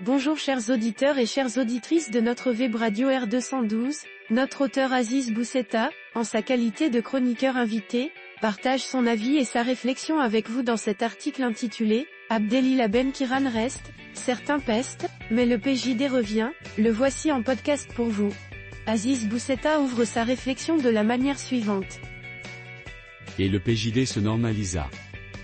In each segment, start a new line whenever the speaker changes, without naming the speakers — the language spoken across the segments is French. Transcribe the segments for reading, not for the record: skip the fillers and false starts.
Bonjour chers auditeurs et chères auditrices de notre web radio R212, notre auteur Aziz Boussetta, en sa qualité de chroniqueur invité, partage son avis et sa réflexion avec vous dans cet article intitulé « Abdelila Ben Kiran reste, certains pestent, mais le PJD revient », le voici en podcast pour vous. Aziz Boussetta ouvre sa réflexion de la manière suivante.
Et le PJD se normalisa.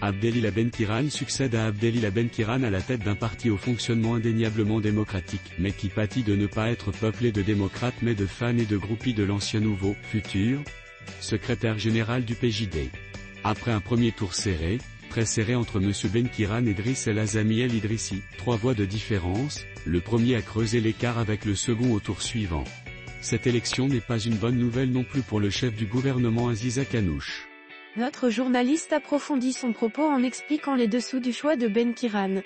Abdelila Ben Kiran succède à Abdelila Ben Kiran à la tête d'un parti au fonctionnement indéniablement démocratique, mais qui pâtit de ne pas être peuplé de démocrates mais de fans et de groupies de l'ancien nouveau, futur, secrétaire général du PJD. Après un premier tour serré, très serré entre M. Ben Kiran et Driss El Azami El Idrissi, 3 voix de différence, le premier a creusé l'écart avec le second au tour suivant. Cette élection n'est pas une bonne nouvelle non plus pour le chef du gouvernement Aziz Akanouche.
Notre journaliste approfondit son propos en expliquant les dessous du choix de Ben Kiran.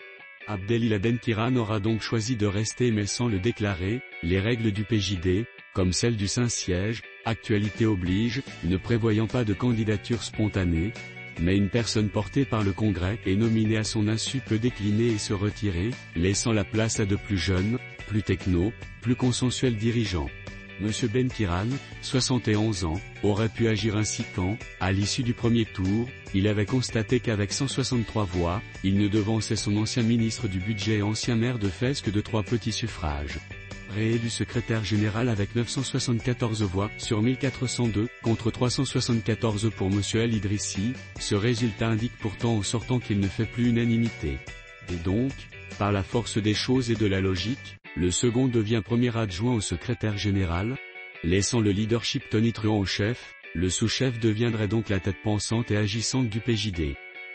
Abdelila Ben Kiran aura donc choisi de rester mais sans le déclarer, les règles du PJD, comme celles du Saint-Siège, actualité oblige, ne prévoyant pas de candidature spontanée, mais une personne portée par le Congrès et nominée à son insu peut décliner et se retirer, laissant la place à de plus jeunes, plus techno, plus consensuels dirigeants. M. Ben Kiran, 71 ans, aurait pu agir ainsi quand, à l'issue du premier tour, il avait constaté qu'avec 163 voix, il ne devançait son ancien ministre du budget et ancien maire de Fès que de 3 petits suffrages. Réélu secrétaire général avec 974 voix sur 1402, contre 374 pour M. El Idrissi, ce résultat indique pourtant au sortant qu'il ne fait plus unanimité. Et donc, par la force des choses et de la logique, le second devient premier adjoint au secrétaire général, laissant le leadership tonitruant au chef, le sous-chef deviendrait donc la tête pensante et agissante du PJD.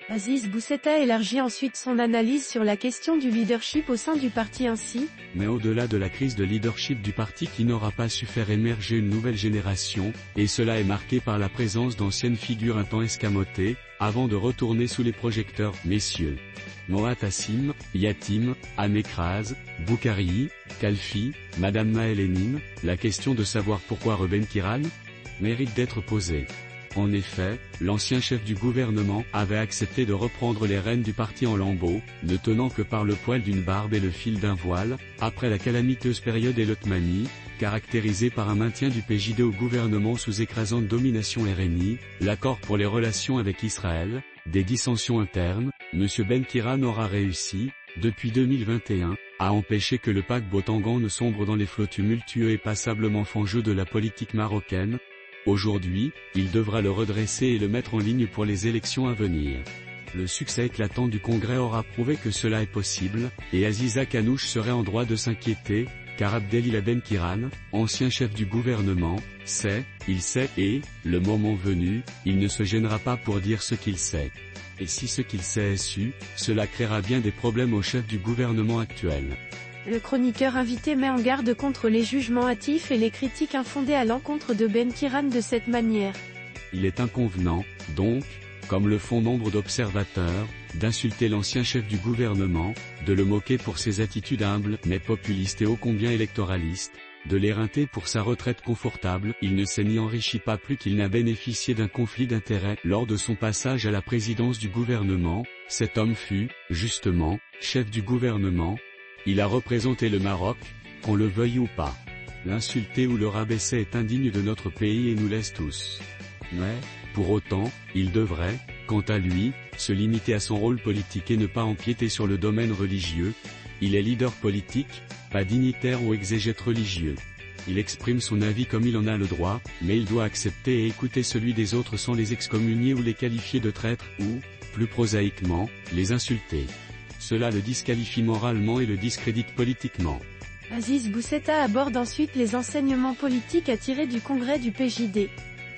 Aziz Boussetta élargit ensuite son analyse sur la question du leadership au sein du parti ainsi.
Mais au-delà de la crise de leadership du parti qui n'aura pas su faire émerger une nouvelle génération, et cela est marqué par la présence d'anciennes figures un temps escamotées, avant de retourner sous les projecteurs, messieurs. Mohat Hassim, Yatim, Amekraz, Boukari, Kalfi, Madame Maëlénine, la question de savoir pourquoi Ben Kiran mérite d'être posée. En effet, l'ancien chef du gouvernement avait accepté de reprendre les rênes du parti en lambeaux, ne tenant que par le poil d'une barbe et le fil d'un voile, après la calamiteuse période El-Othmani, caractérisée par un maintien du PJD au gouvernement sous écrasante domination RNI, l'accord pour les relations avec Israël, des dissensions internes, M. Ben Kiran aura réussi, depuis 2021, à empêcher que le paquebot Tangan ne sombre dans les flots tumultueux et passablement fangeux de la politique marocaine. Aujourd'hui, il devra le redresser et le mettre en ligne pour les élections à venir. Le succès éclatant du Congrès aura prouvé que cela est possible, et Aziz Akanouche serait en droit de s'inquiéter, car Abdelila Ben Kiran, ancien chef du gouvernement, il sait et, le moment venu, il ne se gênera pas pour dire ce qu'il sait. Et si ce qu'il sait est su, cela créera bien des problèmes au chef du gouvernement actuel.
Le chroniqueur invité met en garde contre les jugements hâtifs et les critiques infondées à l'encontre de Ben Kiran de cette manière.
Il est inconvenant, donc, comme le font nombre d'observateurs, d'insulter l'ancien chef du gouvernement, de le moquer pour ses attitudes humbles mais populistes et ô combien électoralistes, de l'éreinter pour sa retraite confortable. Il ne s'est ni enrichi pas plus qu'il n'a bénéficié d'un conflit d'intérêts lors de son passage à la présidence du gouvernement. Cet homme fut, justement, chef du gouvernement. Il a représenté le Maroc, qu'on le veuille ou pas. L'insulter ou le rabaisser est indigne de notre pays et nous laisse tous. Mais, pour autant, il devrait, quant à lui, se limiter à son rôle politique et ne pas empiéter sur le domaine religieux. Il est leader politique, pas dignitaire ou exégète religieux. Il exprime son avis comme il en a le droit, mais il doit accepter et écouter celui des autres sans les excommunier ou les qualifier de traîtres ou, plus prosaïquement, les insulter. Cela le disqualifie moralement et le discrédite politiquement.
Aziz Boussetta aborde ensuite les enseignements politiques à tirer du congrès du PJD.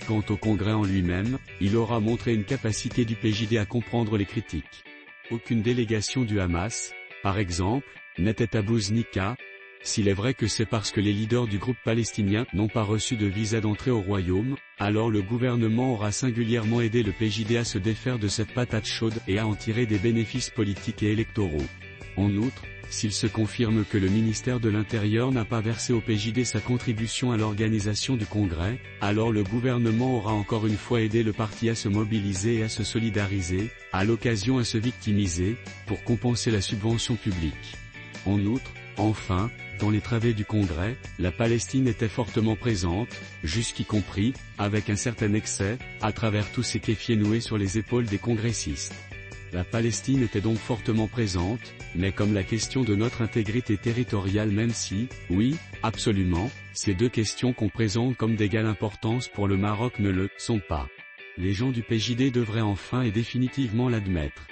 Quant au congrès en lui-même, il aura montré une capacité du PJD à comprendre les critiques. Aucune délégation du Hamas, par exemple, n'était à Bouznika. S'il est vrai que c'est parce que les leaders du groupe palestinien n'ont pas reçu de visa d'entrée au royaume, alors le gouvernement aura singulièrement aidé le PJD à se défaire de cette patate chaude et à en tirer des bénéfices politiques et électoraux. En outre, s'il se confirme que le ministère de l'Intérieur n'a pas versé au PJD sa contribution à l'organisation du Congrès, alors le gouvernement aura encore une fois aidé le parti à se mobiliser et à se solidariser, à l'occasion à se victimiser, pour compenser la subvention publique. En outre, Enfin, dans les travées du Congrès, la Palestine était fortement présente, jusqu'y compris, avec un certain excès, à travers tous ces kéfiers noués sur les épaules des congressistes. La Palestine était donc fortement présente, mais comme la question de notre intégrité territoriale même si, oui, absolument, ces deux questions qu'on présente comme d'égale importance pour le Maroc ne le sont pas. Les gens du PJD devraient enfin et définitivement l'admettre.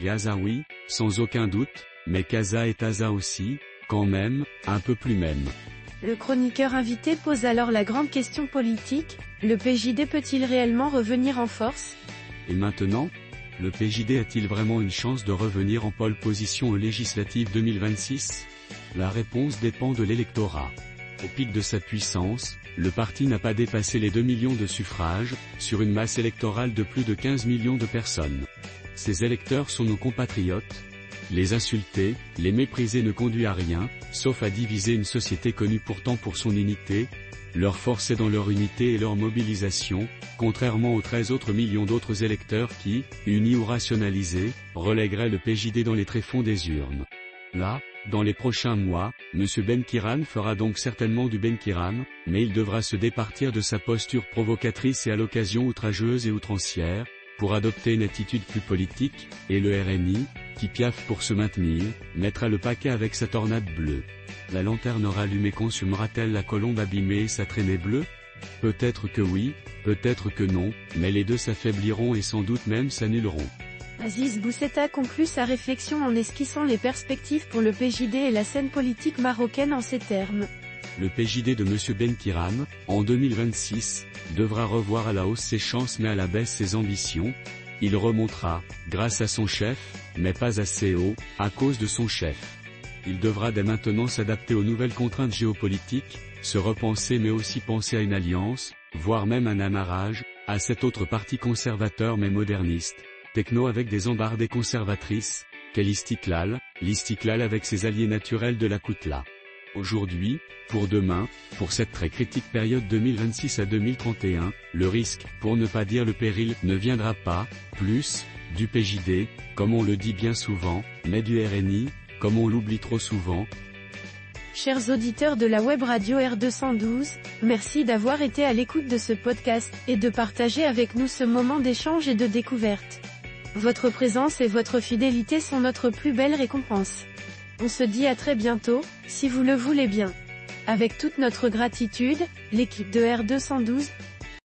Gaza oui, sans aucun doute, mais Gaza et Taza aussi, quand même, un peu plus même.
Le chroniqueur invité pose alors la grande question politique, le PJD peut-il réellement revenir en force?
Et maintenant, le PJD a-t-il vraiment une chance de revenir en pole position aux législatives 2026? La réponse dépend de l'électorat. Au pic de sa puissance, le parti n'a pas dépassé les 2 millions de suffrages, sur une masse électorale de plus de 15 millions de personnes. Ces électeurs sont nos compatriotes. Les insulter, les mépriser ne conduit à rien, sauf à diviser une société connue pourtant pour son unité. Leur force est dans leur unité et leur mobilisation, contrairement aux 13 autres millions d'autres électeurs qui, unis ou rationalisés, relègueraient le PJD dans les tréfonds des urnes. Là, dans les prochains mois, M. Benkiran fera donc certainement du Benkiran, mais il devra se départir de sa posture provocatrice et à l'occasion outrageuse et outrancière, pour adopter une attitude plus politique, et le RNI, qui piaffe pour se maintenir, mettra le paquet avec sa tornade bleue. La lanterne rallumée consumera-t-elle la colombe abîmée et sa traînée bleue? Peut-être que oui, peut-être que non, mais les deux s'affaibliront et sans doute même s'annuleront.
Aziz Boussetta conclut sa réflexion en esquissant les perspectives pour le PJD et la scène politique marocaine en ces termes.
Le PJD de M. Benkiran, en 2026, devra revoir à la hausse ses chances mais à la baisse ses ambitions. Il remontera, grâce à son chef, mais pas assez haut, à cause de son chef. Il devra dès maintenant s'adapter aux nouvelles contraintes géopolitiques, se repenser mais aussi penser à une alliance, voire même un amarrage, à cet autre parti conservateur mais moderniste, techno avec des embardées conservatrices, qu'est l'Istiklal avec ses alliés naturels de la Koutla. Aujourd'hui, pour demain, pour cette très critique période 2026 à 2031, le risque, pour ne pas dire le péril, ne viendra pas, plus, du PJD, comme on le dit bien souvent, mais du RNI, comme on l'oublie trop souvent.
Chers auditeurs de la web radio R212, merci d'avoir été à l'écoute de ce podcast, et de partager avec nous ce moment d'échange et de découverte. Votre présence et votre fidélité sont notre plus belle récompense. On se dit à très bientôt, si vous le voulez bien. Avec toute notre gratitude, l'équipe de R212,